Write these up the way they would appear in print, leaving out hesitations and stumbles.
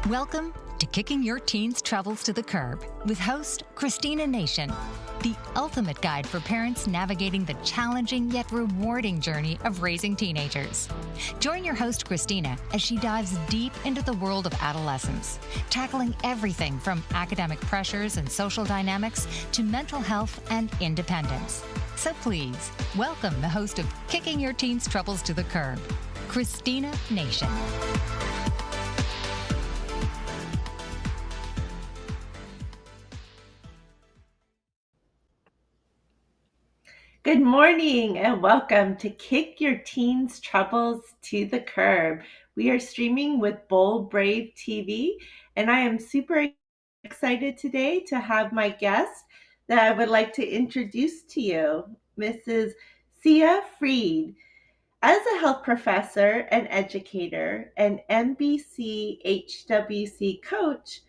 Welcome to Kicking Your Teen's Troubles to the Curb with host Christina Nation, the ultimate guide for parents navigating the challenging yet rewarding journey of raising teenagers. Join your host Christina as she dives deep into the world of adolescence, tackling everything from academic pressures and social dynamics to mental health and independence. So please, welcome the host of Kicking Your Teen's Troubles to the Curb, Christina Nation. Good morning and welcome to Kick Your Teen's Troubles to the Curb. We are streaming with Bold Brave TV, and I am super excited today to have my guest that I would like to introduce to you, Mrs. Siah Freed. As a health professor and educator, an NBC HWC coach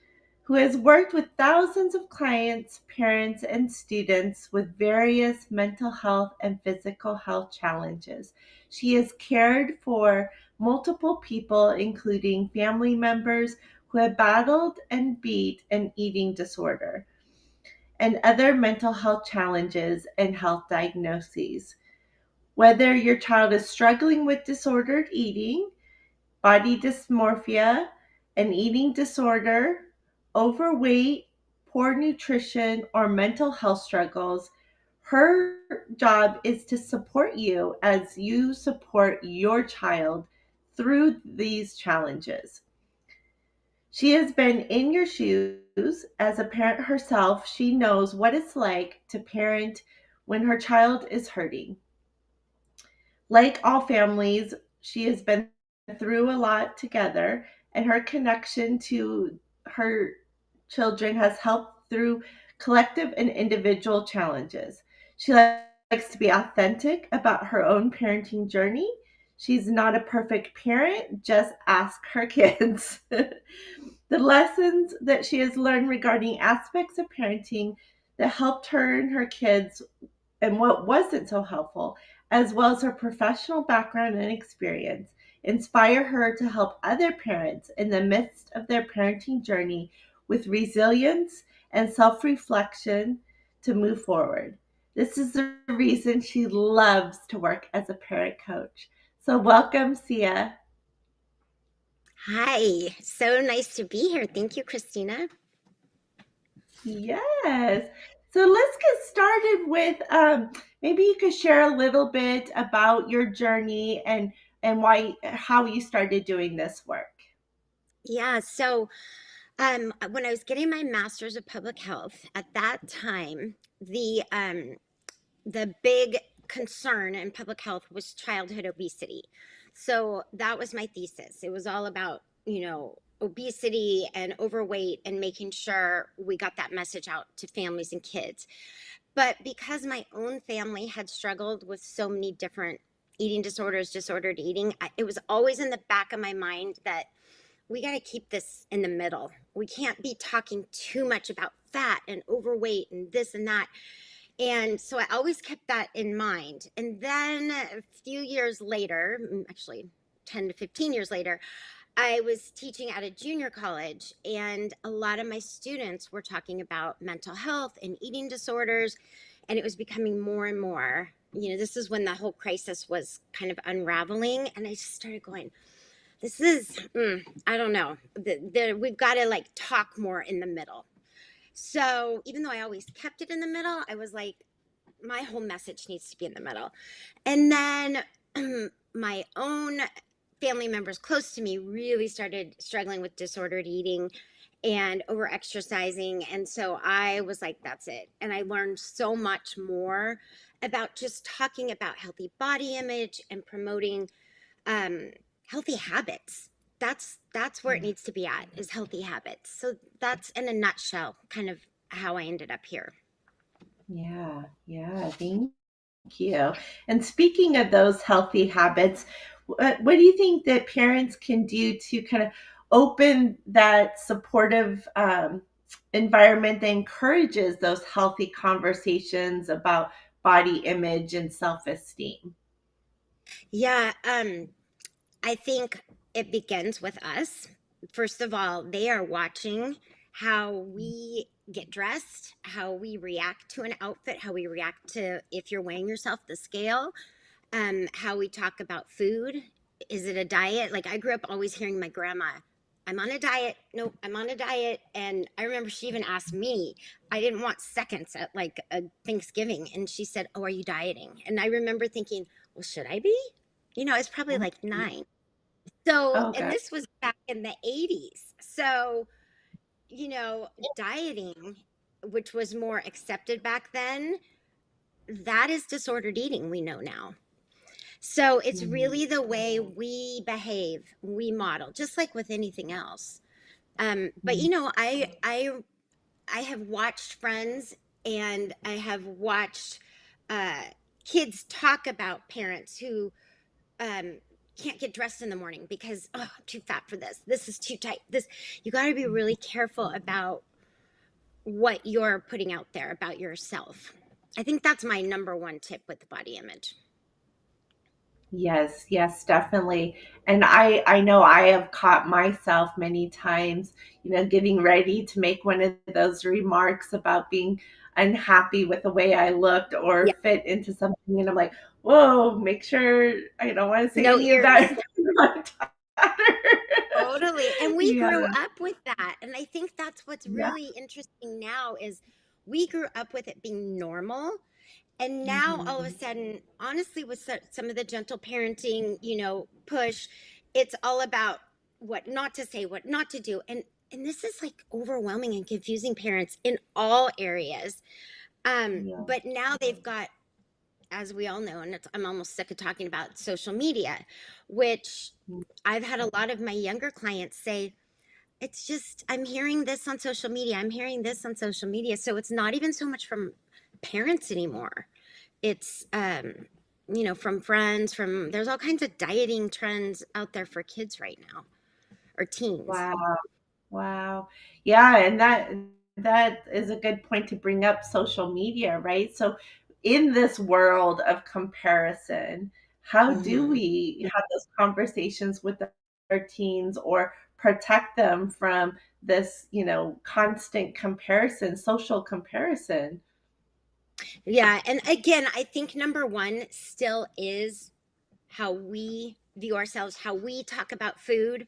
who has worked with thousands of clients, parents, and students with various mental health and physical health challenges, she has cared for multiple people, including family members who have battled and beat an eating disorder and other mental health challenges and health diagnoses. Whether your child is struggling with disordered eating, body dysmorphia, an eating disorder, overweight, poor nutrition, or mental health struggles, her job is to support you as you support your child through these challenges. She has been in your shoes as a parent herself. She knows what it's like to parent when her child is hurting. Like all families, she has been through a lot together, and her connection to her children has helped through collective and individual challenges. She likes to be authentic about her own parenting journey. She's not a perfect parent, just ask her kids. The lessons that she has learned regarding aspects of parenting that helped her and her kids and what wasn't so helpful, as well as her professional background and experience, inspire her to help other parents in the midst of their parenting journey with resilience and self reflection to move forward. This is the reason she loves to work as a parent coach. So, welcome, Siah. Hi, so nice to be here. Thank you, Christina. Yes. So let's get started with maybe you could share a little bit about your journey and why how you started doing this work. Yeah, so when I was getting my master's of public health, at that time, the big concern in public health was childhood obesity. So that was my thesis. It was all about, obesity and overweight and making sure we got that message out to families and kids. But because my own family had struggled with so many different eating disorders, disordered eating, it was always in the back of my mind that we got to keep this in the middle. We can't be talking too much about fat and overweight and this and that. And so I always kept that in mind. And then a few years later, actually 10 to 15 years later, I was teaching at a junior college, and a lot of my students were talking about mental health and eating disorders, and it was becoming more and more. This is when the whole crisis was kind of unraveling, and I just started going, this is, I don't know, we've got to like talk more in the middle. So even though I always kept it in the middle, I was like, my whole message needs to be in the middle. And then my own family members close to me really started struggling with disordered eating and over exercising. And so I was like, that's it. And I learned so much more about just talking about healthy body image and promoting healthy habits. That's where it needs to be at, is healthy habits. So that's in a nutshell kind of how I ended up here. Yeah, thank you. And speaking of those healthy habits, what do you think that parents can do to kind of open that supportive environment that encourages those healthy conversations about body image and self esteem? Yeah, I think it begins with us first of all, they are watching how we get dressed, how we react to an outfit, how we react to if you're weighing yourself, the scale, how we talk about food. Is it a diet? Like I grew up always hearing my grandma, I'm on a diet. Nope, I'm on a diet. And I remember she even asked me, I didn't want seconds at like a Thanksgiving. And she said, oh, are you dieting? And I remember thinking, well, should I be? You know, it's probably like 9. So, Oh, and God. this was back in the 80s. So, dieting, which was more accepted back then, that is disordered eating, we know now. So it's Mhm. really the way we behave, we model, just like with anything else. But Mhm. I have watched friends, and I have watched uh, kids talk about parents who um, can't get dressed in the morning because, oh, I'm too fat for this. This is too tight. This, you got to be really careful about what you're putting out there about yourself. I think that's my number one tip with the body image. Yes, yes, definitely. And I know I have caught myself many times, getting ready to make one of those remarks about being unhappy with the way I looked Yeah. or fit into something, and I'm like, whoa, make sure I don't want to say No any of ears. that to my daughter. Totally. And we Yeah, grew up with that. And I think that's what's yeah. really interesting now is we grew up with it being normal. And now all of a Hmm. sudden, honestly, with some of the gentle parenting, push, it's all about what not to say, what not to do. And this is like overwhelming and confusing parents in all areas. Yeah. But now they've got, as we all know, and I'm almost sick of talking about social media, which I've had a lot of my younger clients say, it's just, I'm hearing this on social media. I'm hearing this on social media. So it's not even so much from parents anymore. It's, from friends, there's all kinds of dieting trends out there for kids right now, or teens. Wow. Wow. Yeah, and that is a good point to bring up social media, right? So in this world of comparison, how do Hmm. we have those conversations with our teens or protect them from this, constant comparison, social comparison? Yeah. And again, I think number one still is how we view ourselves, how we talk about food.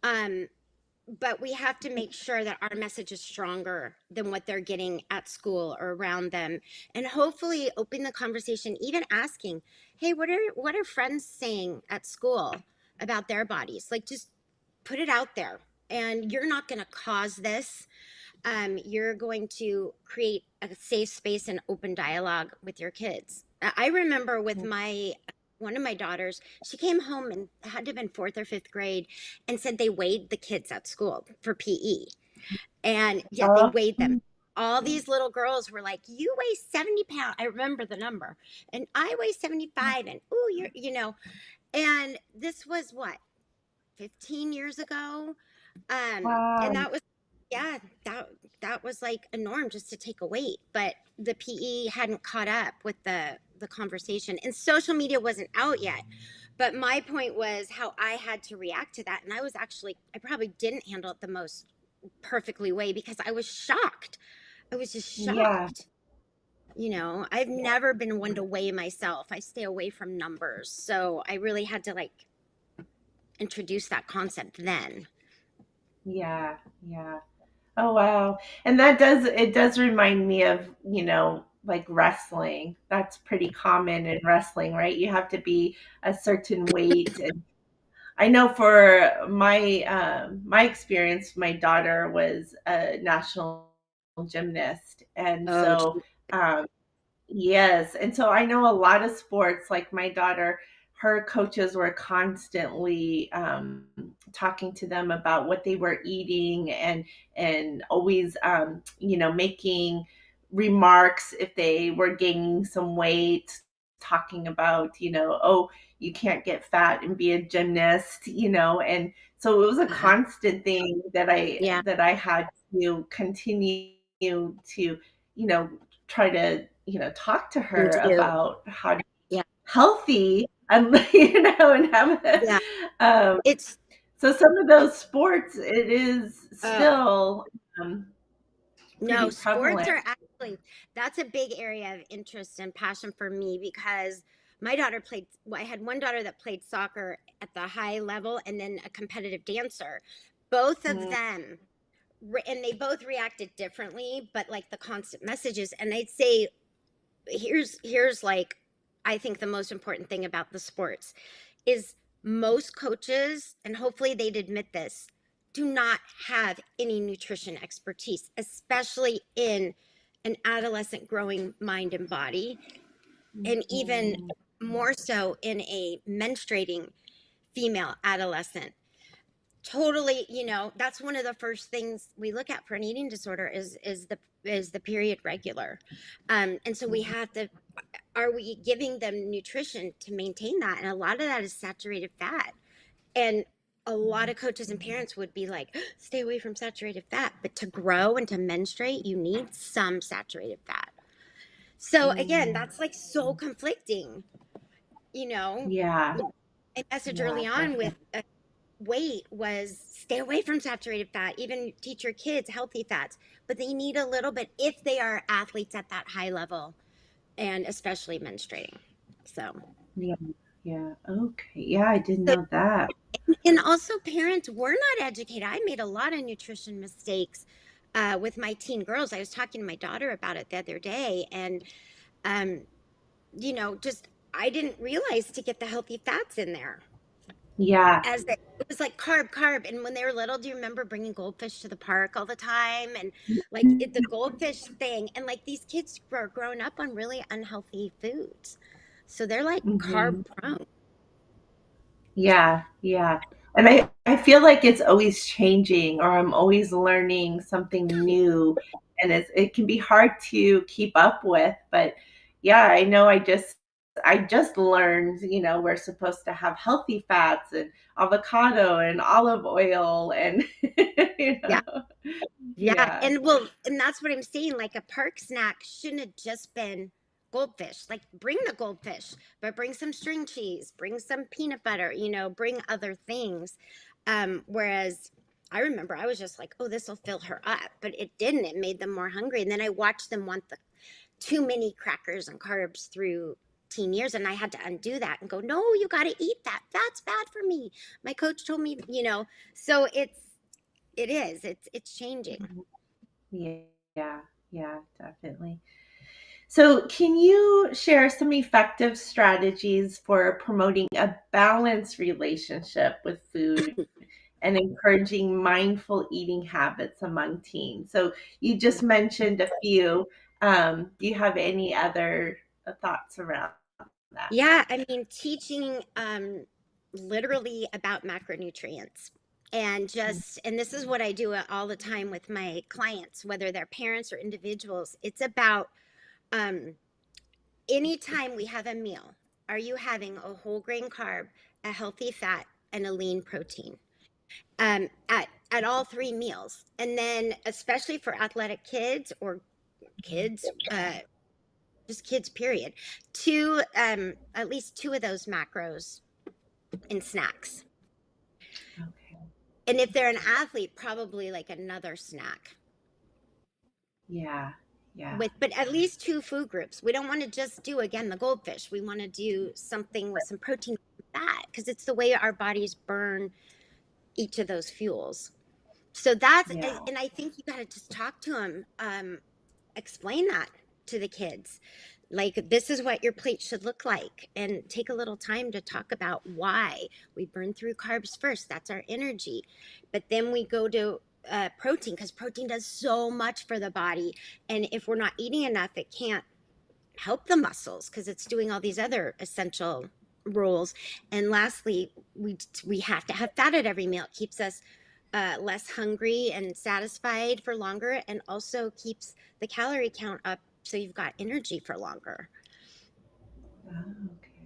Um, but we have to make sure that our message is stronger than what they're getting at school or around them, and hopefully open the conversation, even asking, hey, what are friends saying at school about their bodies? Like, just put it out there. And you're not going to cause this. You're going to create a safe space and open dialogue with your kids. I remember with my one of my daughters, she came home and had to have been fourth or fifth grade and said they weighed the kids at school for PE. And yeah, they Oh, weighed them. All these little girls were like, you weigh 70 pounds. I remember the number. And I weigh 75. And oh, and this was what, 15 years ago? And wow. that was, yeah, that was like a norm just to take a weight, but the PE hadn't caught up with the conversation, and social media wasn't out yet. But my point was how I had to react to that, and I probably didn't handle it the most perfectly way because I was shocked. I was just Yeah. shocked. I've never been one to weigh myself. I stay away from numbers, so I really had to like introduce that concept then. Yeah. Yeah. Oh, wow. And it does remind me of, like wrestling. That's pretty common in wrestling, right? You have to be a certain weight. And I know for my experience, my daughter was a national gymnast. And Oh, so yes, and so I know a lot of sports, like my daughter, her coaches were constantly talking to them about what they were eating and always making remarks if they were gaining some weight, talking about oh, you can't get fat and be a gymnast, and so it was a uh, constant thing that I yeah, that I had to continue to try to talk to and her do. about how to be Yeah, healthy and and have a yeah. um It's So some of those sports, it is Oh, still um, no, pretty sports prevalent. are actually, that's a big area of interest and passion for me because my daughter played, well, I had one daughter that played soccer at the high level and then a competitive dancer. Both of Mm, them, and they both reacted differently, but like the constant messages. And I'd say, here's like, I think the most important thing about the sports is most coaches, and hopefully they'd admit this, do not have any nutrition expertise, especially in an adolescent growing mind and body, and even mhm. more so in a menstruating female adolescent. Totally, that's one of the first things we look at for an eating disorder is the period regular. And so we have to, are we giving them nutrition to maintain that? And a lot of that is saturated fat. And a lot of coaches and parents would be like, stay away from saturated fat. But to grow and to menstruate, you need some saturated fat. So again, Mm, that's like so conflicting, you know. yeah, A message yeah, early on with definitely. weight was stay away from saturated fat, even teach your kids healthy fats, but they need a little bit if they are athletes at that high level and especially menstruating. So, Yeah, yeah. Okay. Yeah, I didn't so know that. and also parents were not educated. I made a lot of nutrition mistakes with my teen girls. I was talking to my daughter about it the other day, and um, just I didn't realize to get the healthy fats in there. Yeah. As they, it was like carb. And when they were little, do you remember bringing goldfish to the park all the time? And like the goldfish thing. And like these kids are growing up on really unhealthy foods. So they're like carb Mhm. prone. Yeah, yeah. And I feel like it's always changing or I'm always learning something new and it can be hard to keep up with, but yeah, I know I just learned, we're supposed to have healthy fats and avocado and olive oil and you Yeah. know. Yeah. Yeah. And that's what I'm saying. Like a park snack shouldn't have just been goldfish. Like bring the goldfish, but bring some string cheese, bring some peanut butter, bring other things. Whereas I remember I was just like, oh, this will fill her up, but it didn't. It made them more hungry. And then I watched them want the too many crackers and carbs through teen years. And I had to undo that and go, no, you got to eat that. That's bad for me. My coach told me, so it's changing. Yeah, yeah, definitely. So, can you share some effective strategies for promoting a balanced relationship with food and encouraging mindful eating habits among teens? So, you just mentioned a few. Do you have any other thoughts around that? Yeah, I mean, teaching literally about macronutrients and this is what I do all the time with my clients, whether they're parents or individuals. It's about um, anytime we have a meal, are you having a whole grain carb, a healthy fat, and a lean protein? At all three meals, and then especially for athletic kids or kids, just kids, period. Two, at least two of those macros in snacks. Okay. And if they're an athlete, probably like another snack Yeah, yeah, with, but at least two food groups. We don't want to just do again the goldfish. We want to do something with some protein and fat because it's the way our bodies burn each of those fuels. So yeah. and I think you got to just talk to them, explain that to the kids. Like, this is what your plate should look like, and take a little time to talk about why we burn through carbs first. That's our energy. But then we go to protein because protein does so much for the body. And if we're not eating enough, it can't help the muscles because it's doing all these other essential roles. And lastly, we have to have fat at every meal. It keeps us less hungry and satisfied for longer, and also keeps the calorie count up so you've got energy for longer. Oh, okay.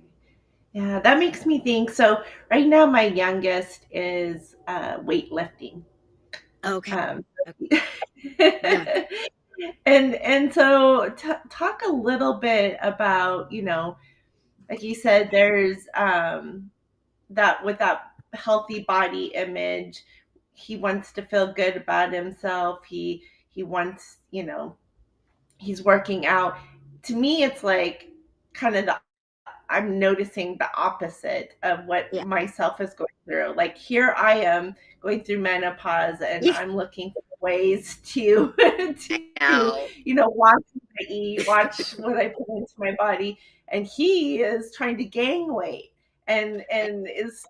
Yeah, that makes me think. So, right now, my youngest is weightlifting. Okay. Um, Okay. Yeah. and so talk a little bit about, like you said, there's that with that healthy body image. He wants to feel good about himself. He wants, he's working out. To me, it's like kind of the I'm noticing the opposite of what Yeah. myself is going through. Like here I am going through menopause and Yeah. I'm looking for ways to I to, know. watch what I eat, watch what I put into my body. And he is trying to gain weight and is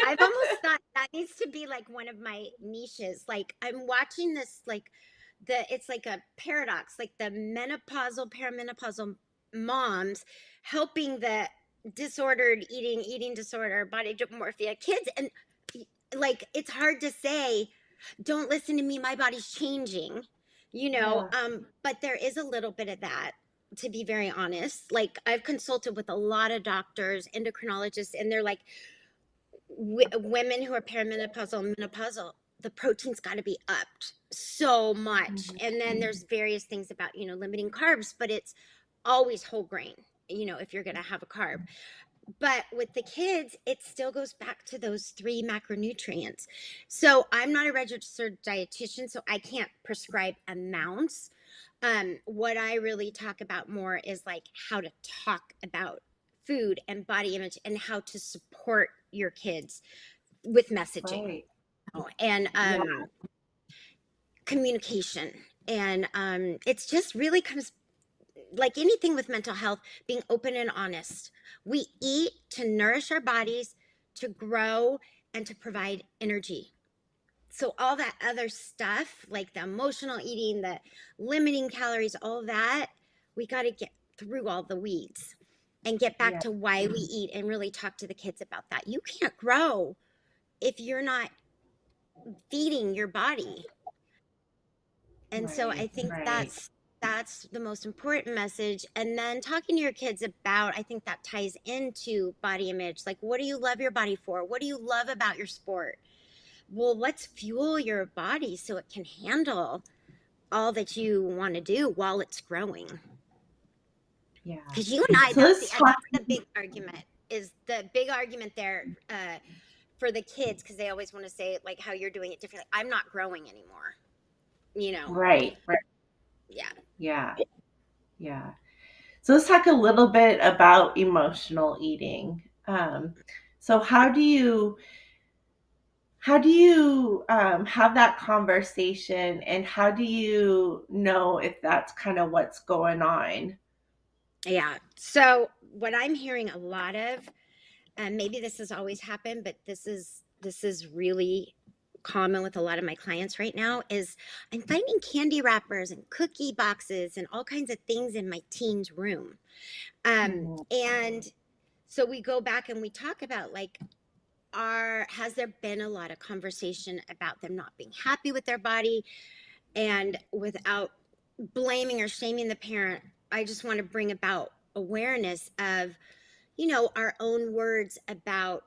I've almost thought that needs to be like one of my niches. Like I'm watching this, like it's like a paradox, like the menopausal, perimenopausal moms helping the disordered eating disorder, body dysmorphia kids. And like, it's hard to say, don't listen to me, my body's changing, yeah, but there is a little bit of that, to be very honest. Like I've consulted with a lot of doctors, endocrinologists, and they're like, women who are perimenopausal and menopausal, the protein's got to be upped so much. And then there's various things about, limiting carbs, but it's always whole grain, if you're going to have a carb. But with the kids, it still goes back to those three macronutrients. So I'm not a registered dietitian, so I can't prescribe amounts. What I really talk about more is like how to talk about food and body image and how to support your kids with messaging, right. and Yeah, communication. And it's just really comes like anything with mental health, being open and honest. We eat to nourish our bodies, to grow, and to provide energy. So all that other stuff, like the emotional eating, the limiting calories, all that, we got to get through all the weeds and get back yeah, to why we eat and really talk to the kids about that. You can't grow if you're not feeding your body. And so I right, think right. that's the most important message. And then talking to your kids about, I think that ties into body image. Like, what do you love your body for? What do you love about your sport? Well, let's fuel your body so it can handle all that you want to do while it's growing. Yeah. Because you and So that's let's talk. that's the big argument. Is the big argument there for the kids, because they always want to say like how you're doing it differently. I'm not growing anymore. You know. Right, right. Yeah. Yeah, yeah. So let's talk a little bit about emotional eating. So how do you have that conversation, and how do you know if that's kind of what's going on? Yeah. So what I'm hearing a lot of, and maybe this has always happened, but this is really common with a lot of my clients right now, is I'm finding candy wrappers and cookie boxes and all kinds of things in my teen's room. Mhm. And so we go back and we talk about like, has there been a lot of conversation about them not being happy with their body? And without blaming or shaming the parent, I just want to bring about awareness of, our own words about,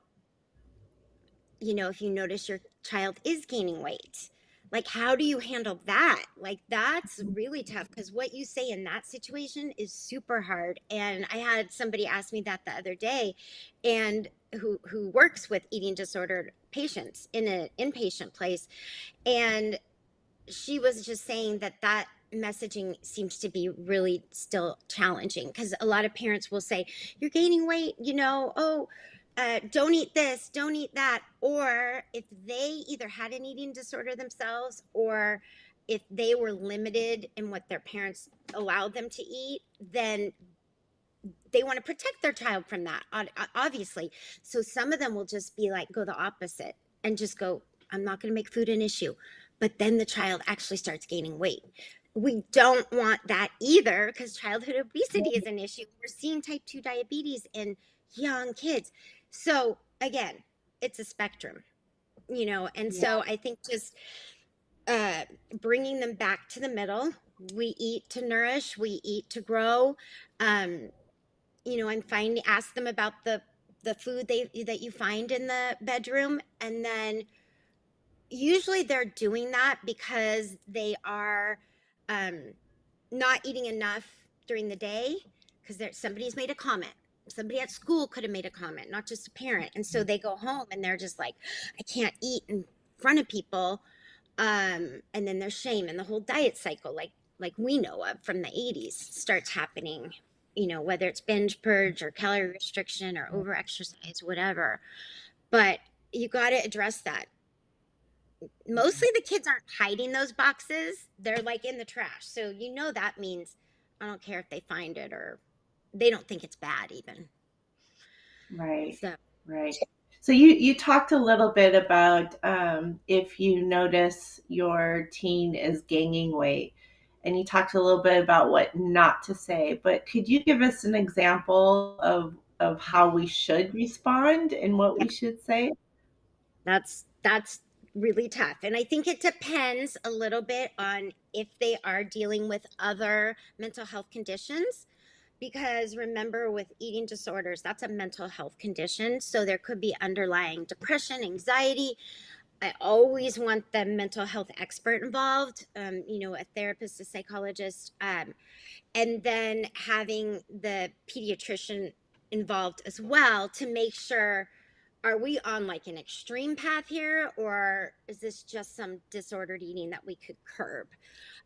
if you notice your child is gaining weight, like, how do you handle that? Like, that's really tough, because what you say in that situation is super hard. And I had somebody ask me that the other day, and who works with eating disordered patients in an inpatient place. And she was just saying that messaging seems to be really still challenging, because a lot of parents will say, you're gaining weight, oh, don't eat this, don't eat that. Or if they either had an eating disorder themselves, or if they were limited in what their parents allowed them to eat, then they want to protect their child from that, obviously. So some of them will just be like, go the opposite and just go, I'm not going to make food an issue. But then the child actually starts gaining weight. We don't want that either, because childhood obesity is an issue. We're seeing type 2 diabetes in young kids. So again, it's a spectrum, and Yeah, so I think just uh, bringing them back to the middle. We eat to nourish, we eat to grow. Um, I'm finding, ask them about the food that you find in the bedroom, and then usually they're doing that because they are um, not eating enough during the day, because somebody's made a comment. somebody at school could have made a comment, not just a parent. And so they go home and they're just like, I can't eat in front of people. And then there's shame, and the whole diet cycle, like we know of from the 80s, starts happening, whether it's binge purge or calorie restriction or over exercise, whatever. But you got to address that. Mostly the kids aren't hiding those boxes, they're like in the trash. So that means I don't care if they find it, or they don't think it's bad even. Right, So right. So you talked a little bit about if you notice your teen is gaining weight, and you talked a little bit about what not to say. But could you give us an example of how we should respond and what yeah, we should say? that's really tough. And I think it depends a little bit on if they are dealing with other mental health conditions. Because remember, with eating disorders, that's a mental health condition. So there could be underlying depression, anxiety. I always want the mental health expert involved, a therapist, a psychologist, and then having the pediatrician involved as well to make sure, are we on like an extreme path here, or is this just some disordered eating that we could curb?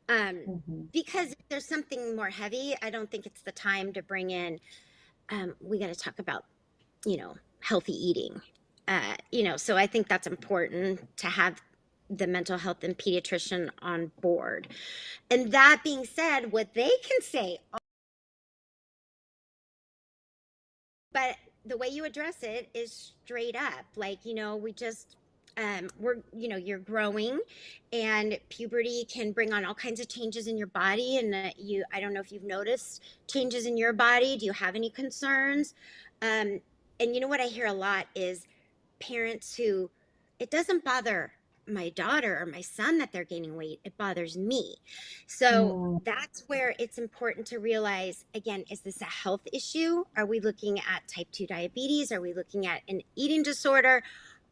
Um, Mhm. because if there's something more heavy, I don't think it's the time to bring in, we got to talk about, healthy eating. So I think that's important to have the mental health and pediatrician on board. And that being said, what they can say, but the way you address it is straight up. Like, we just, you're growing, and puberty can bring on all kinds of changes in your body. And I don't know if you've noticed changes in your body. Do you have any concerns? Um, and what I hear a lot is parents who, it doesn't bother my daughter or my son that they're gaining weight, it bothers me. So Mm, that's where it's important to realize, again, is this a health issue? Are we looking at type 2 diabetes? Are we looking at an eating disorder?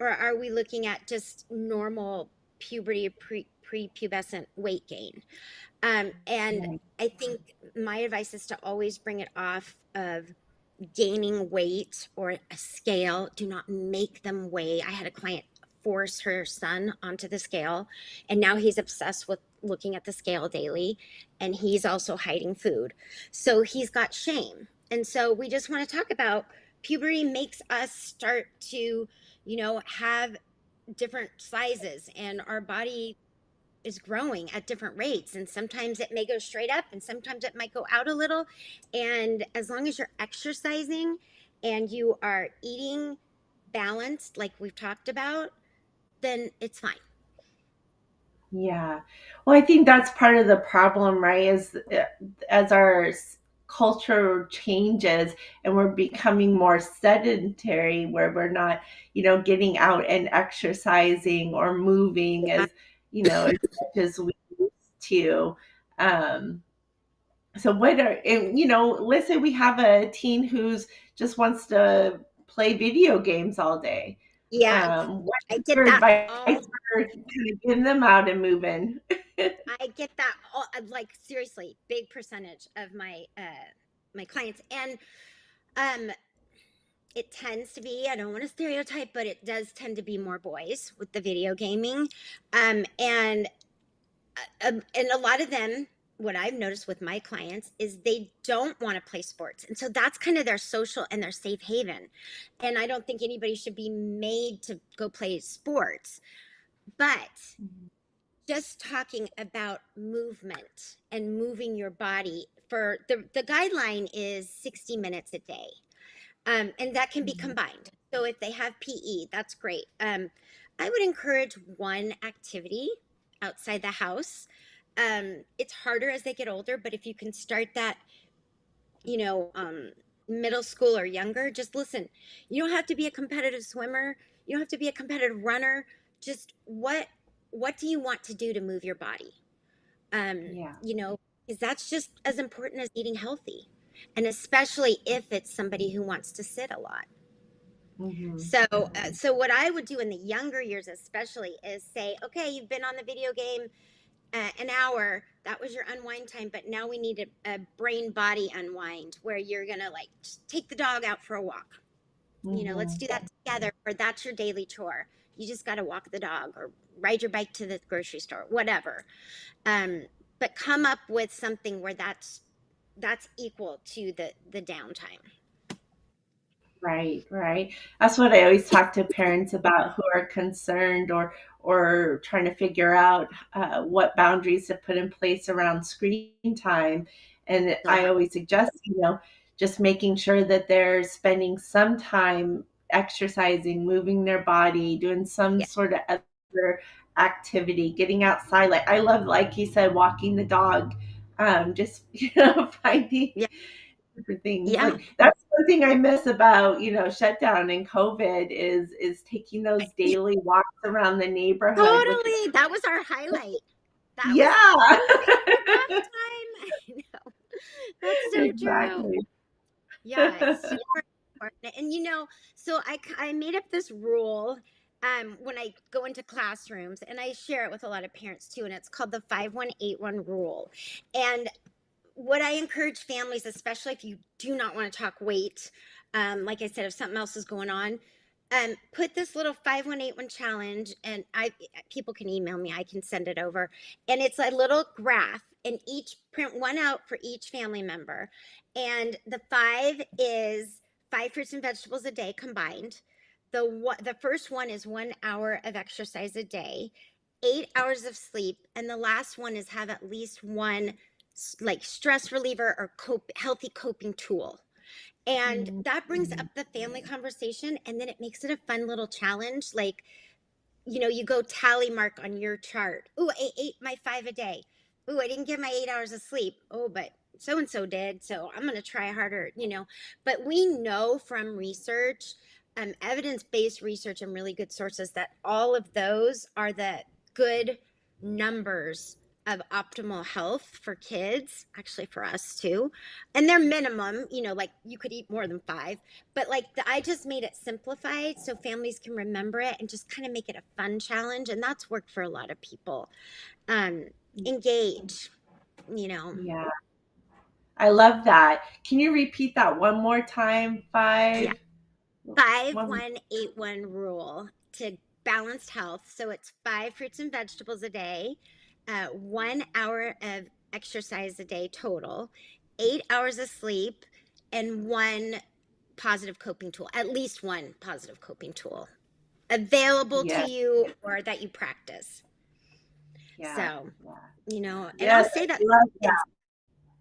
Or are we looking at just normal puberty, prepubescent weight gain? And right. I think my advice is to always bring it off of gaining weight or a scale. Do not make them weigh. I had a client force her son onto the scale, and now he's obsessed with looking at the scale daily, and he's also hiding food. So he's got shame. And so we just want to talk about puberty makes us start to, have different sizes, and our body is growing at different rates, and sometimes it may go straight up and sometimes it might go out a little. And as long as you're exercising and you are eating balanced like we've talked about, then it's fine. Yeah. Well, I think that's part of the problem, right? Is as our culture changes and we're becoming more sedentary, where we're not, getting out and exercising or moving as much as we used to. Um, so what are, and, let's say we have a teen who's just wants to play video games all day. Yeah, What's I get your that advice all. for kind of getting them out and moving? I get that all, like seriously, big percentage of my clients. And um it tends to be, I don't want to stereotype, but it does tend to be more boys with the video gaming. And a lot of them, what I've noticed with my clients is they don't want to play sports, and so that's kind of their social and their safe haven. And I don't think anybody should be made to go play sports, but just talking about movement and moving your body, for the guideline is 60 minutes a day, and that can be Mhm. combined. So if they have PE, that's great. I would encourage one activity outside the house. It's harder as they get older, but if you can start that, you know, um, middle school or younger, just listen. You don't have to be a competitive swimmer. You don't have to be a competitive runner. Just what do you want to do to move your body? Um, Yeah. you know, because that's just as important as eating healthy, and especially if it's somebody who wants to sit a lot. Mhm. So what I would do in the younger years, especially, is say, okay, you've been on the video game. an hour, that was your unwind time, but now we need a brain body unwind where you're gonna like just take the dog out for a walk. Let's Hmm. do that together, or that's your daily chore. You just got to walk the dog or ride your bike to the grocery store, whatever. um, but come up with something where that's equal to the downtime. Right, right. That's what I always talk to parents about who are concerned or trying to figure out what boundaries to put in place around screen time. And So I hard. always suggest, just making sure that they're spending some time exercising, moving their body, doing some Yeah, sort of other activity, getting outside. Like I love, like you said, walking the dog. Just finding yeah, different things. yeah. Like that's one thing I miss about, shutdown and COVID is taking those daily walks around the neighborhood with the Totally, that was our highlight. That was yeah. pastime. I know, that's so true. Exactly. Yeah, it's super important. And so I made up this rule when I go into classrooms, and I share it with a lot of parents too, and it's called the 5181 rule. And what I encourage families, especially if you do not want to talk weight, like I said, if something else is going on, put this little 5181 challenge, and I people can email me, I can send it over. And it's a little graph, and each print one out for each family member. And the 5 is 5 fruits and vegetables a day combined. The first one is 1 hour of exercise a day, 8 hours of sleep, and the last one is have at least one like stress reliever or healthy coping tool. And that brings up the family conversation, and then it makes it a fun little challenge. Like, you go tally mark on your chart. Ooh, I ate my 5 a day. Ooh, I didn't get my 8 hours of sleep. Oh, but so and so did, so I'm going to try harder. But we know from research, evidence-based research and really good sources, that all of those are the good numbers of optimal health for kids, actually for us too. And they're minimum, like you could eat more than 5, but like I just made it simplified so families can remember it and just kind of make it a fun challenge. And that's worked for a lot of people. um Engage, you know Yeah. I love that. Can you repeat that one more time? yeah, 5 one 5181 rule to balanced health. So it's 5 fruits and vegetables a day, 1 hour of exercise a day total, 8 hours of sleep, and one positive coping tool, at least one positive coping tool available to yeah, you or that you practice. yeah, So, yeah. and I'll Yes, say that I love to that. kids,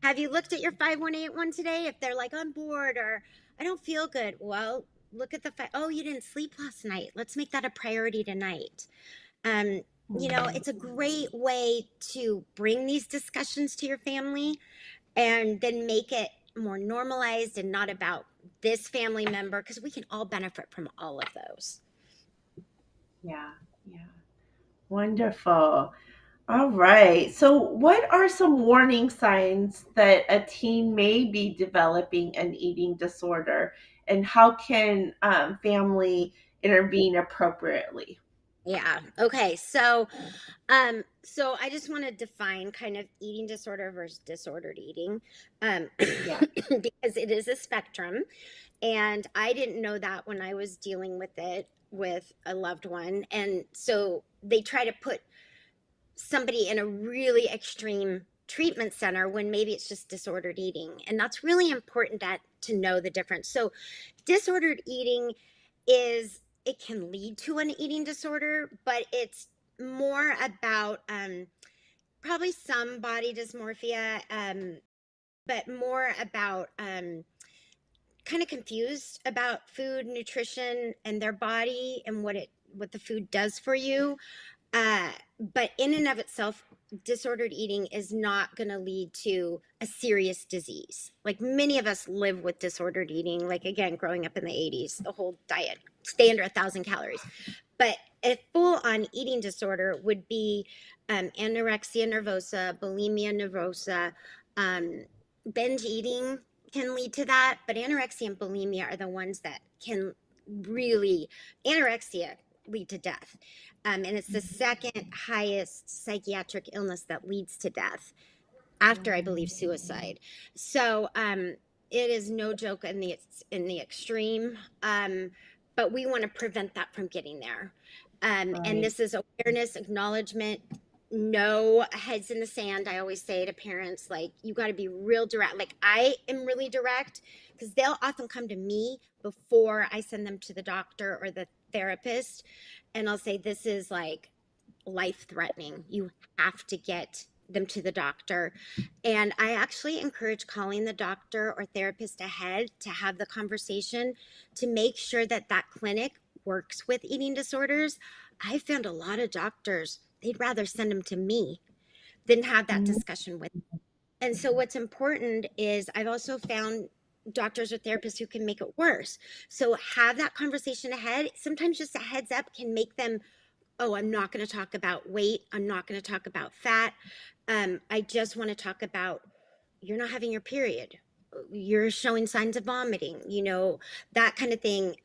have you looked at your 5181 today? If they're like, I'm bored or I don't feel good, well, look at oh, you didn't sleep last night. Let's make that a priority tonight. Um, Mhm. it's a great way to bring these discussions to your family and then make it more normalized and not about this family member, because we can all benefit from all of those. Yeah, yeah. Wonderful. All right. So, what are some warning signs that a teen may be developing an eating disorder, and how can family intervene appropriately? Yeah. Okay. So I just want to define kind of eating disorder versus disordered eating, um, Yeah. because it is a spectrum, and I didn't know that when I was dealing with it with a loved one, and so they try to put somebody in a really extreme treatment center when maybe it's just disordered eating, and that's really important to know the difference. So disordered eating is, it can lead to an eating disorder, but it's more about probably some body dysmorphia, but more about kind of confused about food, nutrition, and their body and what the food does for you. uh, but in and of itself, disordered eating is not going to lead to a serious disease. Like many of us live with disordered eating, like again, growing up in the 80s, the whole diet, stay under 1,000 calories. But a full on eating disorder would be anorexia nervosa, bulimia nervosa, binge eating can lead to that. But anorexia and bulimia are the ones that can really, anorexia lead to death. And it's the second highest psychiatric illness that leads to death after, I believe, suicide. So it is no joke in the extreme. But we want to prevent that from getting there. And this is awareness, acknowledgement, no heads in the sand. I always say to parents, like, you got to be real direct. Like, I am really direct because they'll often come to me before I send them to the doctor or the therapist. And I'll say, this is like life threatening. You have to get them to the doctor. And I actually encourage calling the doctor or therapist ahead to have the conversation to make sure that that clinic works with eating disorders. I found a lot of doctors, they'd rather send them to me than have that discussion with them. And so what's important is I've also found doctors or therapists who can make it worse. So have that conversation ahead. Sometimes just a heads up can make them, oh, I'm not going to talk about weight. I'm not going to talk about fat. I just want to talk about, you're not having your period. You're showing signs of vomiting, that kind of thing.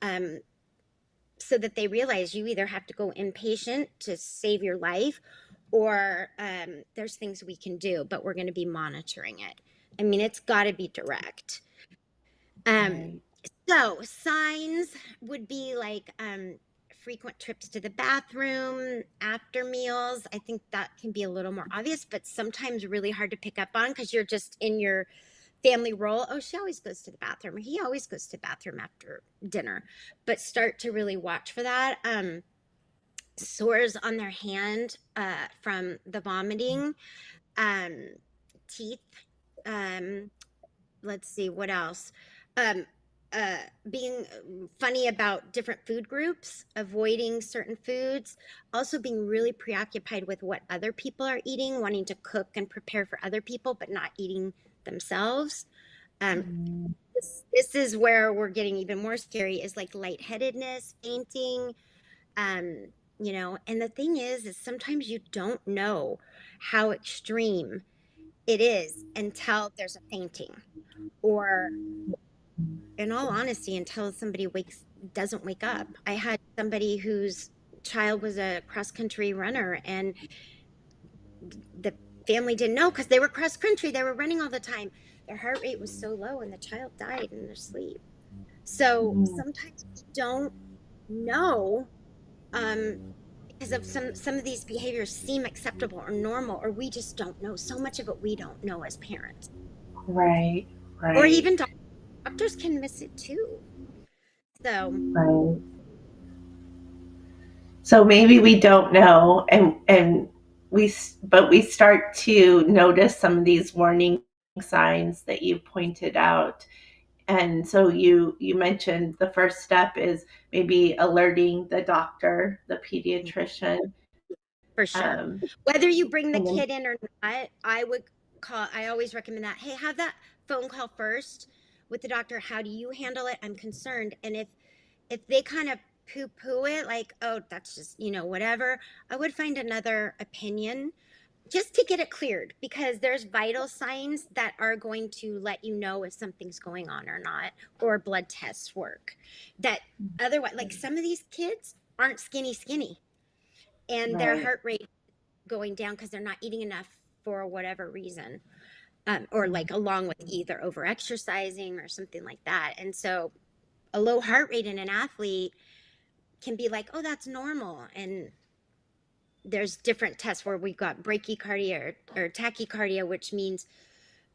So that they realize you either have to go inpatient to save your life, or there's things we can do, but we're going to be monitoring it. I mean, it's got to be direct. So signs would be like frequent trips to the bathroom after meals. I think that can be a little more obvious, but sometimes really hard to pick up on because you're just in your family role. Oh, she always goes to the bathroom, or he always goes to the bathroom after dinner. But start to really watch for that. Sores on their hand from the vomiting, teeth. Let's see, what else? Being funny about different food groups, avoiding certain foods, also being really preoccupied with what other people are eating, wanting to cook and prepare for other people, but not eating themselves. This is where we're getting even more scary, is like lightheadedness, fainting, and the thing is sometimes you don't know how extreme it is until there's a fainting, or in all honesty, until somebody doesn't wake up. I had somebody whose child was a cross country runner, and the family didn't know because they were cross country. They were running all the time. Their heart rate was so low, and the child died in their sleep. So sometimes we don't know because of some of these behaviors seem acceptable or normal, or we just don't know. So much of it we don't know as parents. Right. Or even doctors can miss it too. So maybe we don't know, and we start to notice some of these warning signs that you pointed out. And so you mentioned the first step is maybe alerting the doctor, the pediatrician. For sure. Whether you bring the kid in or not, I always recommend that. Hey, have that phone call first with the doctor. How do you handle it? I'm concerned. And if they kind of poo-poo it, like, oh, that's just, whatever, I would find another opinion just to get it cleared, because there's vital signs that are going to let you know if something's going on or not, or blood tests work. That otherwise, like, some of these kids aren't skinny, and their heart rate going down because they're not eating enough for whatever reason, or like along with either over exercising or something like that. And so a low heart rate in an athlete can be like, oh, that's normal. And there's different tests where we've got bradycardia or tachycardia, which means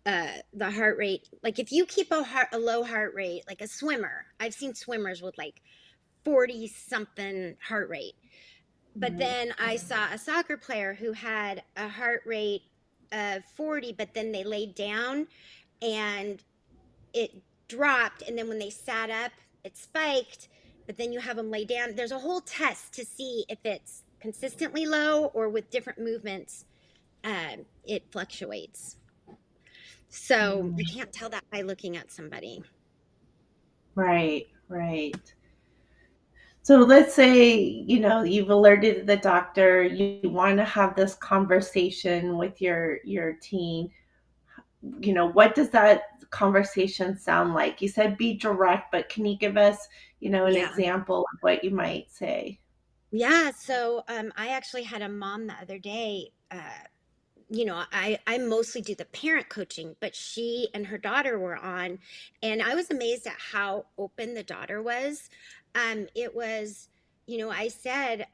the heart rate. Like if you keep a low heart rate, like a swimmer, I've seen swimmers with like 40 something heart rate. But then I saw a soccer player who had a heart rate of 40, but then they laid down and it dropped. And then when they sat up, it spiked. But then you have them lay down. There's a whole test to see if it's consistently low or with different movements, it fluctuates. So you can't tell that by looking at somebody. Right. So let's say, you've alerted the doctor, you want to have this conversation with your teen. What does that conversation sound like? You said be direct, but can you give us, an example of what you might say? Yeah, so I actually had a mom the other day. I mostly do the parent coaching, but she and her daughter were on, and I was amazed at how open the daughter was. It was, I said,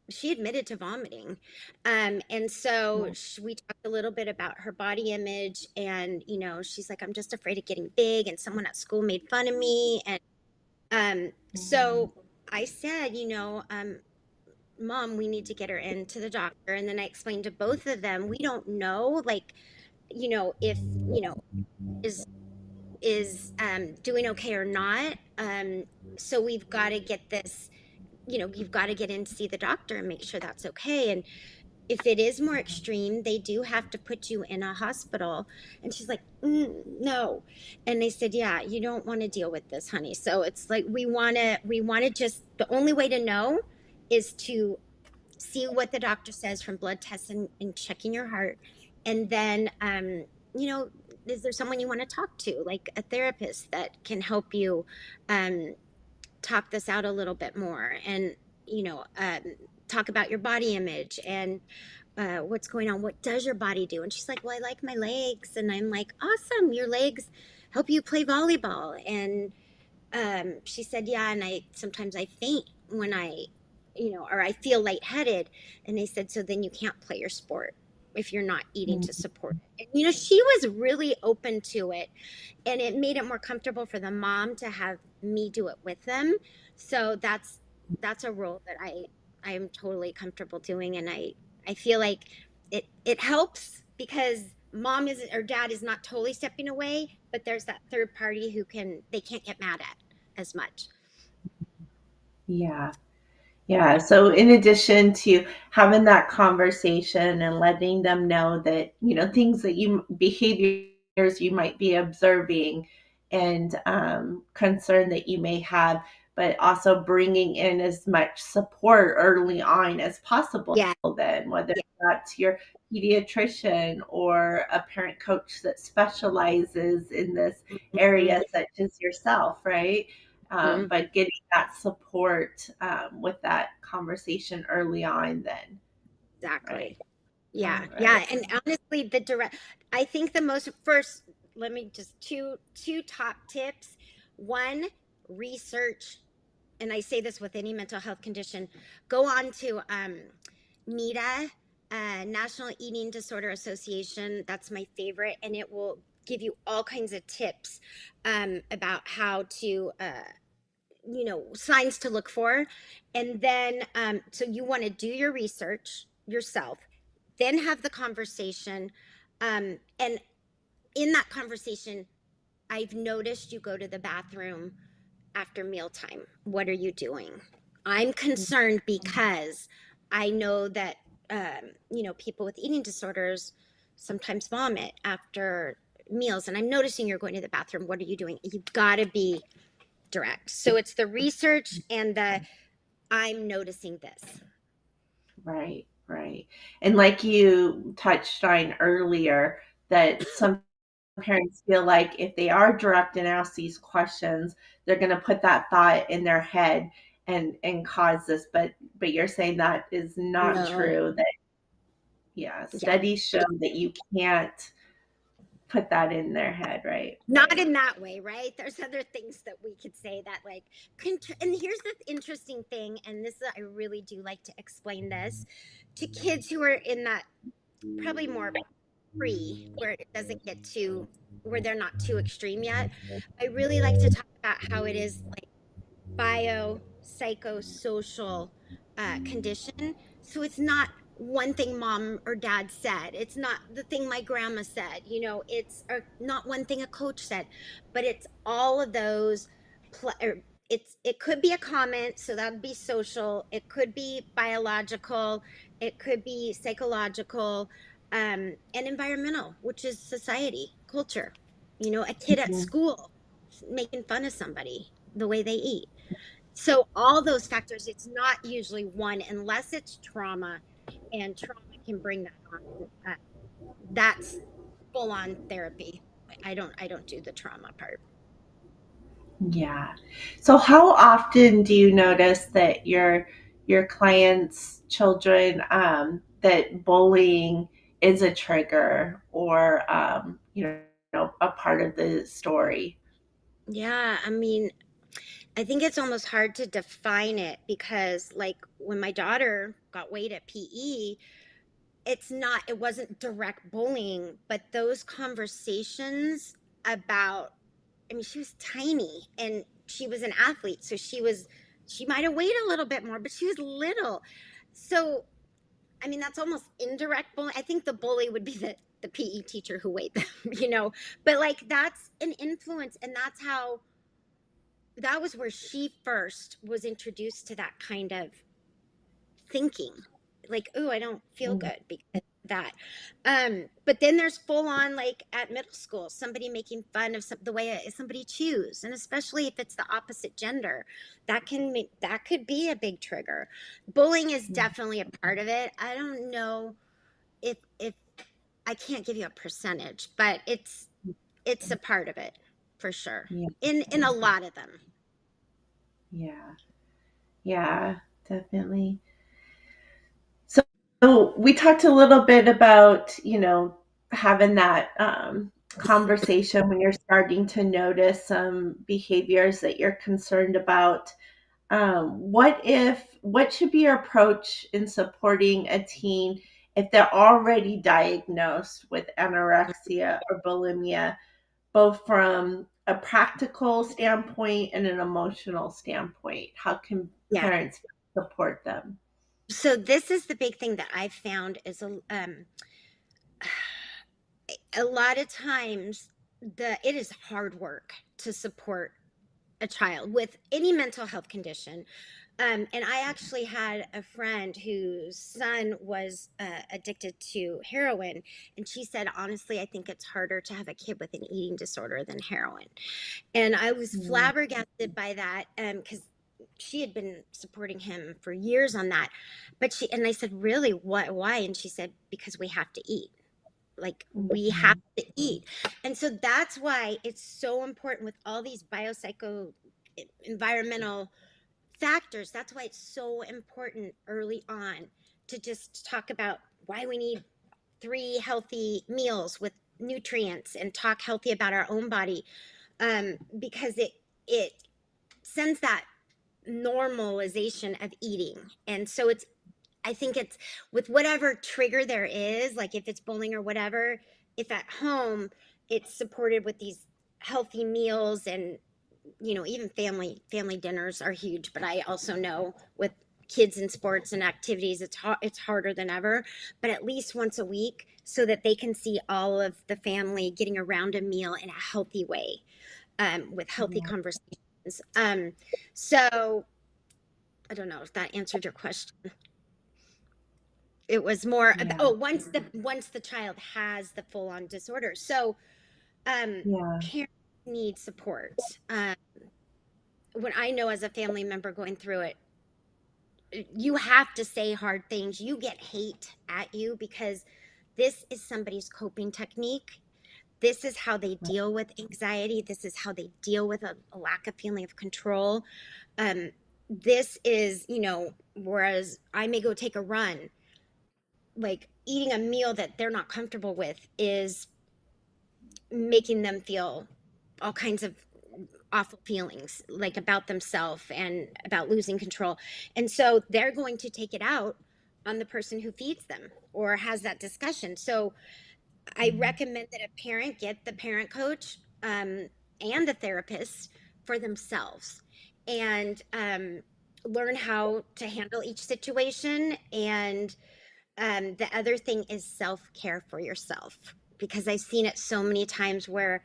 she admitted to vomiting. And so we talked a little bit about her body image, and, she's like, I'm just afraid of getting big, and someone at school made fun of me. And so I said, Mom, we need to get her into the doctor. And then I explained to both of them, we don't know, like, if, is doing okay or not. So we've got to get this, you've got to get in to see the doctor and make sure that's okay. And if it is more extreme, they do have to put you in a hospital. And she's like, no. And they said, yeah, you don't want to deal with this, honey. So it's like, we want to just, the only way to know is to see what the doctor says from blood tests and checking your heart. And then, you know, is there someone you want to talk to, like a therapist that can help you um, talk this out a little bit more and, you know, um, talk about your body image and what's going on? What does your body do? And she's like, well, I like my legs. And I'm like, awesome. Your legs help you play volleyball. And she said, yeah, and sometimes I faint when or I feel lightheaded. And they said, so then you can't play your sport if you're not eating to support it. And, she was really open to it, and it made it more comfortable for the mom to have me do it with them. So that's a role that I am totally comfortable doing, and I feel like it helps because mom is or dad is not totally stepping away, but there's that third party who they can't get mad at as much. Yeah. Yeah. So in addition to having that conversation and letting them know that, things that behaviors you might be observing and concern that you may have, but also bringing in as much support early on as possible, Yeah, then, whether yeah. that's your pediatrician or a parent coach that specializes in this area, such as yourself, right? Mhm. But getting that support with that conversation early on, then, right? Exactly. All Yeah, right. yeah. And honestly, I think the most first, let me just two top tips. One, research, and I say this with any mental health condition, go on to NEDA, National Eating Disorder Association. That's my favorite, and it will give you all kinds of tips about how to signs to look for. And then so you want to do your research yourself, then have the conversation. And in that conversation, I've noticed you go to the bathroom after mealtime. What are you doing? I'm concerned because I know that people with eating disorders sometimes vomit after meals, and I'm noticing you're going to the bathroom. What are you doing? You've got to be direct. So it's the research and the I'm noticing this. Right, right. And like you touched on earlier, that some parents feel like if they are direct and ask these questions, they're going to put that thought in their head and cause this. But you're saying that is not No. true. That, yeah, Yeah. studies show that you can't put that in their head. Right, Not right. in that way, right? There's other things that we could say that like and here's the interesting thing, and this I really do like to explain this to kids who are in that probably more pre where it doesn't get too where they're not too extreme yet. I really like to talk about how it is like biopsychosocial condition. So it's not one thing mom or dad said. It's not the thing my grandma said. It's or not one thing a coach said, but it's all of those. It could be a comment, so that'd be social. It could be biological. It could be psychological, and environmental, which is society, culture. A kid at Mhm. school making fun of somebody the way they eat. So all those factors, it's not usually one unless it's trauma, and trauma can bring that on. That's full on therapy. I don't do the trauma part. Yeah. So how often do you notice that your clients' children that bullying is a trigger or a part of the story. Yeah, I mean, I think it's almost hard to define it because, like, when my daughter got weighed at PE, it wasn't direct bullying, but those conversations about, I mean, she was tiny and she was an athlete. So she might have weighed a little bit more, but she was little. So, I mean, that's almost indirect bullying. I think the bully would be the PE teacher who weighed them, but like that's an influence. And that was where she first was introduced to that kind of thinking, like, oh, I don't feel Mm, good because of that. But then there's full on, like at middle school, somebody making fun of the way somebody chews, and especially if it's the opposite gender, that could be a big trigger. Bullying is yeah, definitely a part of it. I don't know if I can't give you a percentage, but it's a part of it for sure. yeah, In a lot of them. yeah, yeah, definitely. So, so we talked a little bit about, having that conversation when you're starting to notice some behaviors that you're concerned about. What should be your approach in supporting a teen if they're already diagnosed with anorexia or bulimia, both from a practical standpoint and an emotional standpoint? How can Yeah. parents support them? So this is the big thing that I've found is a lot of times it is hard work to support a child with any mental health condition. And I actually had a friend whose son was addicted to heroin, and she said, honestly, I think it's harder to have a kid with an eating disorder than heroin. And I was Yeah. flabbergasted by that, because she had been supporting him for years on that. And I said, really, what, why? And she said, because we have to eat. Like, we have Mhm. to eat. And so that's why it's so important with all these biopsycho environmental factors. That's why it's so important early on to just talk about why we need 3 healthy meals with nutrients and talk healthy about our own body, because it sends that normalization of eating. And so I think it's with whatever trigger there is, like if it's bullying or whatever, if at home it's supported with these healthy meals, and even family dinners are huge, but I also know with kids in sports and activities, it's harder than ever, but at least once a week so that they can see all of the family getting around a meal in a healthy way, with healthy Yeah. conversations. So I don't know if that answered your question. It was more about, Yeah. oh, once the child has the full on disorder. So Yeah. parents need support. When I know as a family member going through it, you have to say hard things. You get hate at you because this is somebody's coping technique. This is how they deal with anxiety. This is how they deal with a lack of feeling of control. This is, whereas I may go take a run, like eating a meal that they're not comfortable with is making them feel all kinds of awful feelings, like about themselves and about losing control. And so they're going to take it out on the person who feeds them or has that discussion. So I recommend that a parent get the parent coach, and the therapist for themselves, and learn how to handle each situation. And the other thing is self-care for yourself, because I've seen it so many times where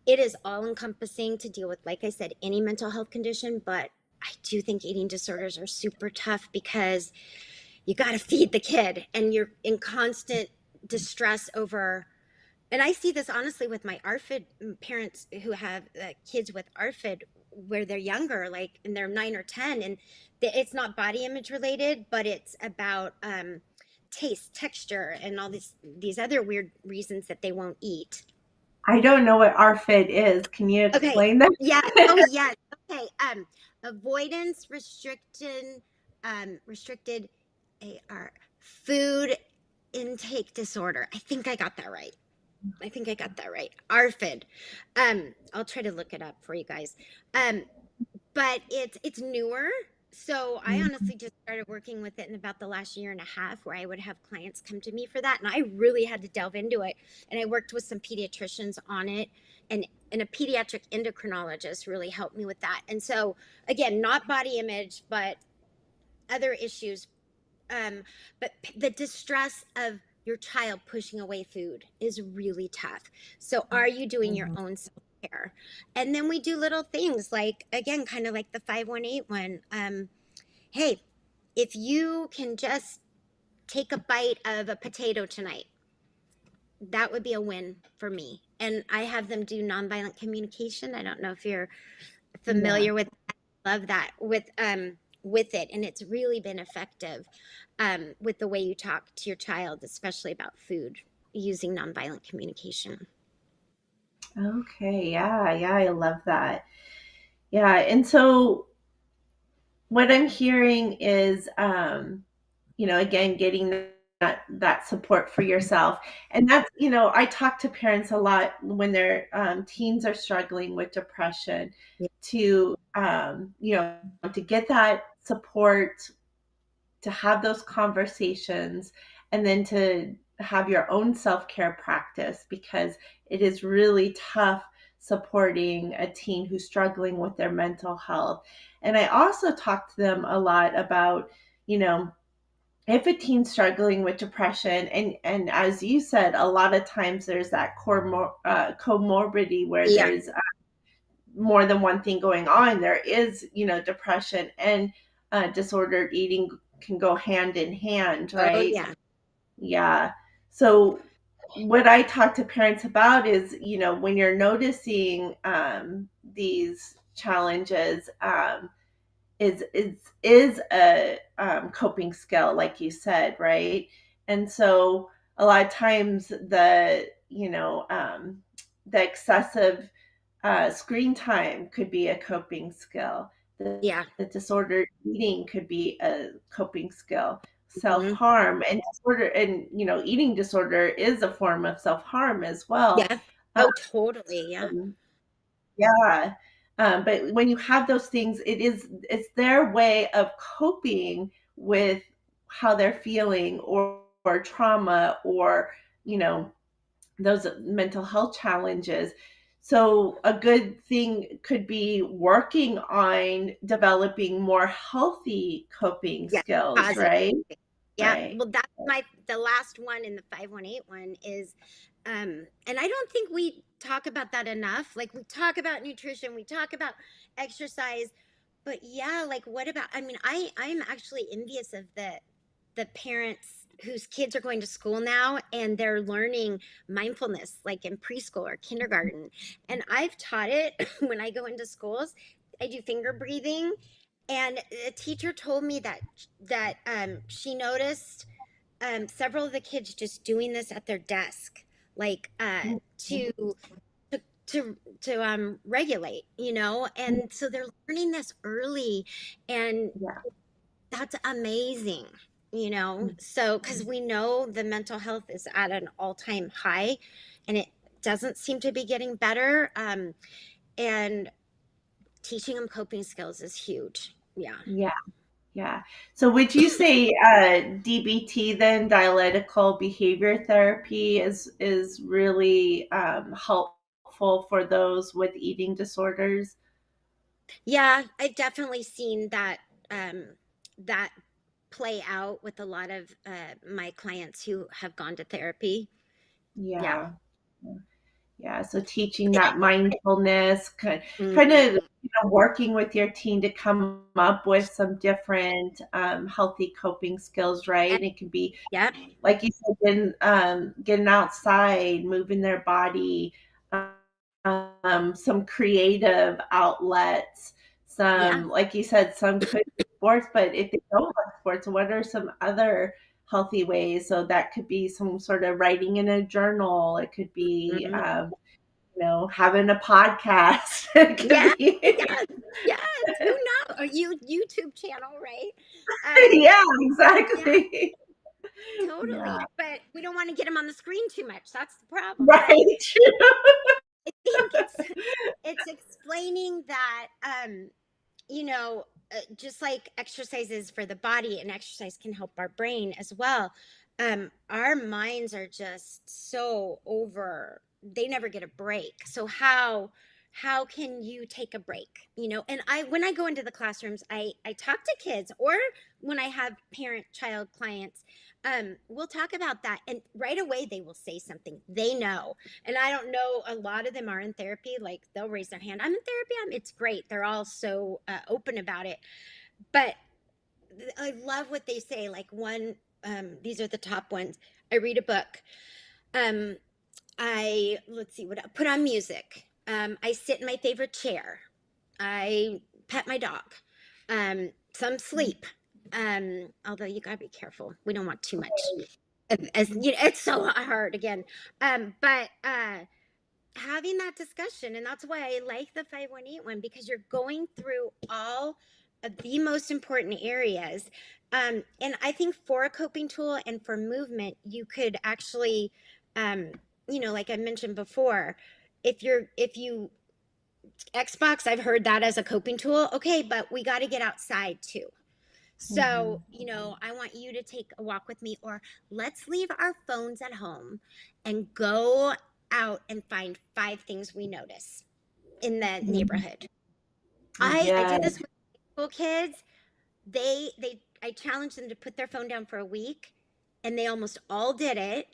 it is all encompassing to deal with, like I said, any mental health condition. But I do think eating disorders are super tough because you got to feed the kid and you're in constant distress over. And I see this honestly with my ARFID parents who have kids with ARFID where they're younger, like, and they're 9 or 10, and it's not body image related, but it's about taste, texture, and all these other weird reasons that they won't eat. I don't know what RFID is. Can you Okay. explain that? Yeah. Oh, yes. Okay. Avoidance, restriction, restricted food intake disorder. I think I got that right. ARFID. I'll try to look it up for you guys. Um, but it's newer. So I Mhm. honestly just started working with it in about the last year and a half, where I would have clients come to me for that, and I really had to delve into it. And I worked with some pediatricians on it, and a pediatric endocrinologist really helped me with that. And so again, not body image, but other issues. But the distress of your child pushing away food is really tough. So are you doing your Mhm. own self-care? And then we do little things like, again, kind of like the 518 one. Hey, if you can just take a bite of a potato tonight, that would be a win for me. And I have them do nonviolent communication. I don't know if you're Yeah. familiar with that. Love that with it, and it's really been effective with the way you talk to your child, especially about food, using nonviolent communication. Okay. Yeah. Yeah. I love that. Yeah. And so what I'm hearing is, again, getting that support for yourself. And that's, I talk to parents a lot when their teens are struggling with depression Yeah, to, to get that support, to have those conversations, and then to have your own self-care practice, because it is really tough supporting a teen who's struggling with their mental health. And I also talk to them a lot about, you know, if a teen's struggling with depression, and as you said, a lot of times there's that comorbidity where yeah. there's more than one thing going on. There is, depression and disordered eating can go hand in hand, Oh right? yeah. Yeah. So what I talk to parents about is, when you're noticing these challenges, is a coping skill, like you said, right? And so a lot of times the excessive screen time could be a coping skill. Yeah. The disordered eating could be a coping skill. Self Hmm. harm and disorder, and eating disorder is a form of self harm as well. Yeah. Oh, totally. Yeah. Um, yeah. But when you have those things, it's their way of coping with how they're feeling, or trauma, or you know those mental health challenges. So a good thing could be working on developing more healthy coping Yeah. skills, Positive. right? Yeah. Right. Well, that's the last one in the 518 one is, and I don't think we talk about that enough. Like, we talk about nutrition, we talk about exercise, but yeah, like, what about, I mean, I'm actually envious of the parents whose kids are going to school now and they're learning mindfulness like in preschool or kindergarten. And I've taught it when I go into schools. I do finger breathing, and a teacher told me that she noticed several of the kids just doing this at their desk, like to regulate, and so they're learning this early, and Yeah. that's amazing. So because we know the mental health is at an all-time high, and it doesn't seem to be getting better. And teaching them coping skills is huge. Yeah. Yeah. Yeah. So would you say DBT, then dialectical behavior therapy, is really helpful for those with eating disorders? Yeah, I've definitely seen that play out with a lot of my clients who have gone to therapy. Yeah. Yeah. Yeah, so teaching that mindfulness, kind Mhm. of, working with your teen to come up with some different healthy coping skills, right? It can be, Yeah. like you said, getting outside, moving their body, some creative outlets, Yeah. like you said, some could be sports, but if they don't like sports, what are some other healthy ways? So that could be some sort of writing in a journal. It could be, Hmm. having a podcast. It could Yes, be. yes, yes. Who knows? A YouTube channel, right? Um, Yeah, yeah, exactly. Yeah, totally. But we don't want to get them on the screen too much. That's the problem. So right. I think it's explaining that just like exercises for the body and exercise can help our brain as well. Our minds are just so over, they never get a break. So how can you take a break? And when I go into the classrooms, I talk to kids, or when I have parent child clients, we'll talk about that, and right away they will say something they know. And I don't know, a lot of them are in therapy, like they'll raise their hand, I'm in therapy, it's great, they're all so open about it. But I love what they say, like one, these are the top ones. I read a book, um I let's see, what I put on music, I sit in my favorite chair, I pet my dog, some sleep, although you gotta be careful, we don't want too much, as it's so hard again. But having that discussion, and that's why I like the 518 one, because you're going through all of the most important areas. And I think for a coping tool and for movement, you could actually, um, like I mentioned before, if you Xbox, I've heard that as a coping tool. Okay, but we got to get outside too. So, I want you to take a walk with me, or let's leave our phones at home and go out and find 5 things we notice in the neighborhood. I Yeah, did this with school kids. I challenged them to put their phone down for a week, and they almost all did it.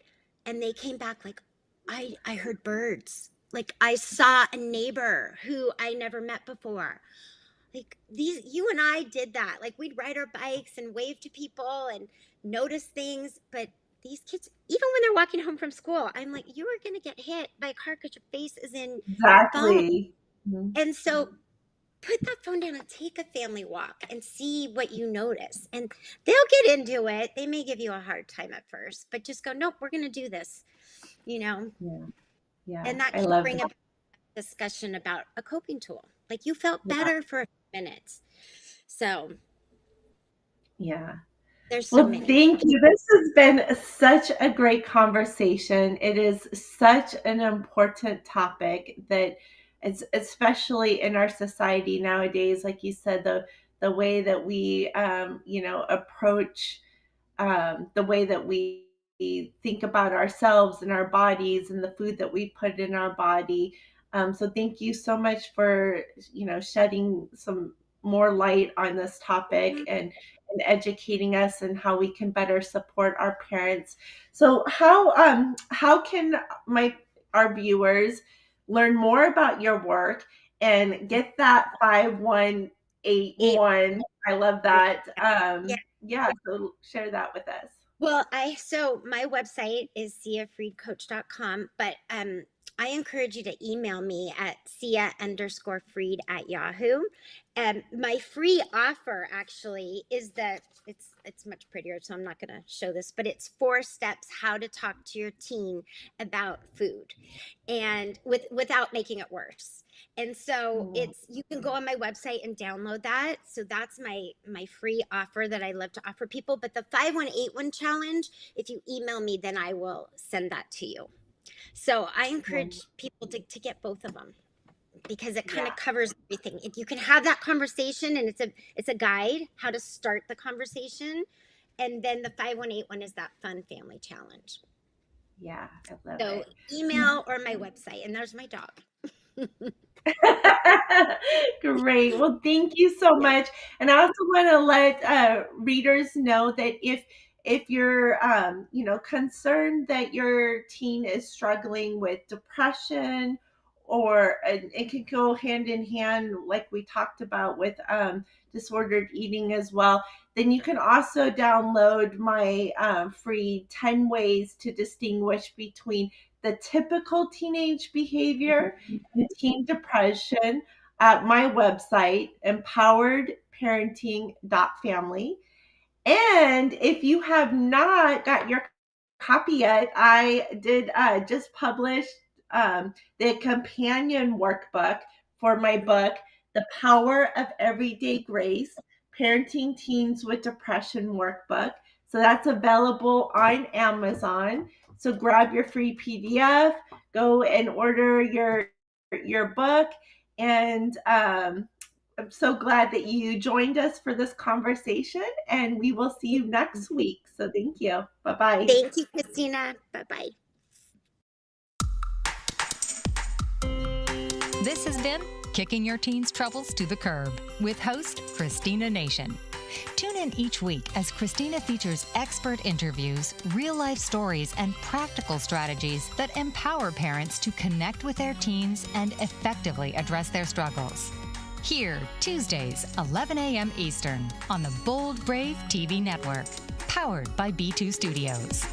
And they came back like, I heard birds. Like I saw a neighbor who I never met before. Like you and I did that. Like we'd ride our bikes and wave to people and notice things. But these kids, even when they're walking home from school, I'm like, you are going to get hit by a car because your face is in your phone. exactly. Mhm. And so put that phone down and take a family walk and see what you notice. And they'll get into it. They may give you a hard time at first, but just go, nope, we're going to do this, you know? Yeah, yeah. And that I can love bring that. up a discussion about a coping tool. Like you felt Yeah, better for a few minutes. So yeah. there's so Well, many. thank you. This has been such a great conversation. It is such an important topic that it's especially in our society nowadays, like you said, the way that we approach the way that we think about ourselves and our bodies and the food that we put in our body. So thank you so much for shedding some more light on this topic, and educating us and how we can better support our parents. So how can my our viewers learn more about your work and get that 5181? I love that. Yeah. Yeah, so share that with us. Well, so my website is siahfriedcoach.com, but I encourage you to email me at siah_freed at Yahoo. My free offer actually is that it's much prettier, so I'm not going to show this, but it's 4 steps how to talk to your teen about food, and without making it worse. And so Oh, it's, you can go on my website and download that. So that's my free offer that I love to offer people. But the 5181 challenge, if you email me, then I will send that to you. So I wow. encourage people to get both of them, because it kind Yeah, of covers everything. If you can have that conversation, and it's a guide how to start the conversation. And then the 5181 is that fun family challenge. yeah, I love So it. email or my website, and there's my dog. Great. Well, thank you so Yeah. much. And I also want to let readers know that if you're concerned that your teen is struggling with depression, or it could go hand in hand, like we talked about with disordered eating as well, then you can also download my free 10 ways to distinguish between the typical teenage behavior and teen depression at my website, empoweredparenting.family. And if you have not got your copy yet, I did just publish the companion workbook for my book, The Power of Everyday Grace, Parenting Teens with Depression Workbook. So that's available on Amazon. So grab your free PDF, go and order your book, and I'm so glad that you joined us for this conversation, and we will see you next week. So thank you. Bye-bye. Thank you, Christina. Bye-bye. This has been Kicking Your Teens' Troubles to the Curb with host Christina Nation. Tune in each week as Christina features expert interviews, real-life stories, and practical strategies that empower parents to connect with their teens and effectively address their struggles. Here, Tuesdays, 11 a.m. Eastern, on the Bold Brave TV network, powered by B2 Studios.